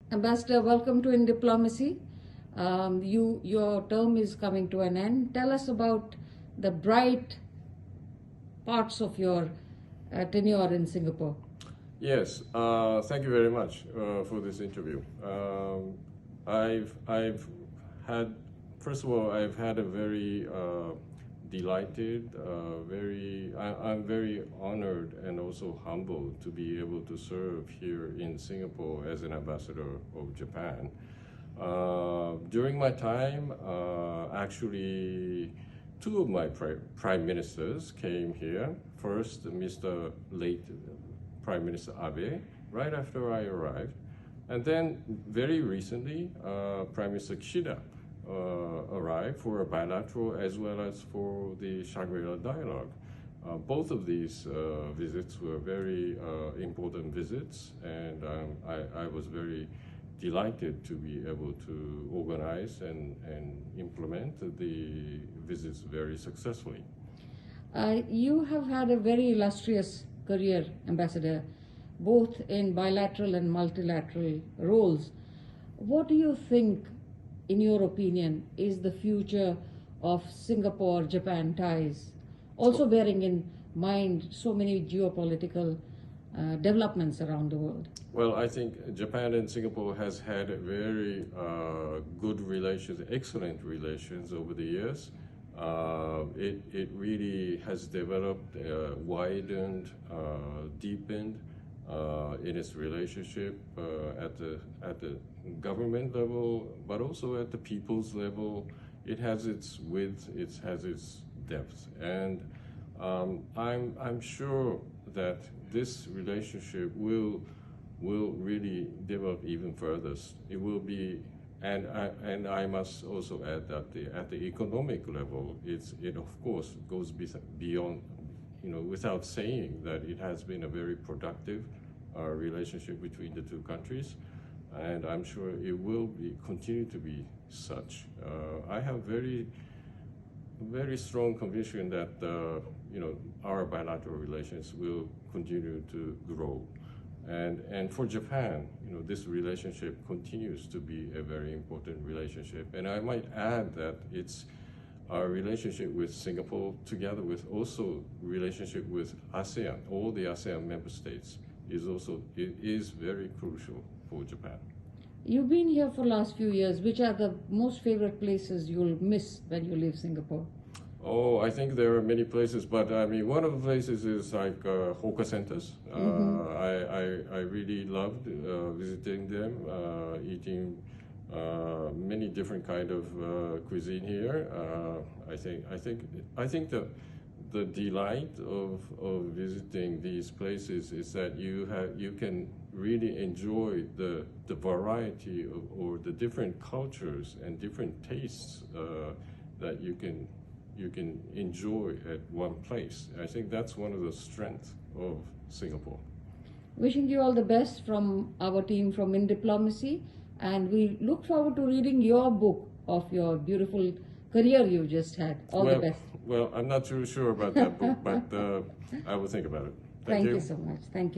Ambassador, welcome to In Diplomacy. Your term is coming to an end. Tell us about the bright parts of your tenure in Singapore. Yes, thank you very much for this interview. I've had, first of all, I've had a very delighted, I'm very honored and also humbled to be able to serve here in Singapore as an ambassador of Japan. During my time, actually, two of my prime ministers came here. First, Mr. late Prime Minister Abe, right after I arrived. And then very recently, Prime Minister Kishida arrived for a bilateral as well as for the Shangri-La dialogue. Both of these visits were very important visits, and I was very delighted to be able to organize and implement the visits very successfully. You have had a very illustrious career, Ambassador, both in bilateral and multilateral roles. What do you think, in your opinion, is the future of Singapore-Japan ties, also bearing in mind so many geopolitical developments around the world? Well, I think Japan and Singapore has had very good relations, excellent relations over the years. It really has developed, widened, deepened in its relationship at the government level, but also at the people's level. It has its width, it has its depth, and I'm sure that this relationship will really develop even further. It will be. And I must also add that at the economic level, it of course goes beyond, without saying that it has been a very productive relationship between the two countries, and I'm sure it will continue to be such. I have very strong conviction that our bilateral relations will continue to grow. And for Japan, this relationship continues to be a very important relationship. And I might add that it's our relationship with Singapore, together with also relationship with ASEAN, all the ASEAN member states, is very crucial for Japan. You've been here for the last few years. Which are the most favorite places you'll miss when you leave Singapore? Oh, I think there are many places, but I mean, one of the places is like hawker centers. I really loved visiting them, eating many different kind of cuisine here. I think the delight of visiting these places is that you can really enjoy the variety or the different cultures and different tastes that you can enjoy at one place. I think that's one of the strengths of Singapore. Wishing you all the best from our team from In Diplomacy, and we look forward to reading your book of your beautiful career you've just had. All the best. Well, I'm not too sure about that book, but I will think about it. Thank you so much. Thank you.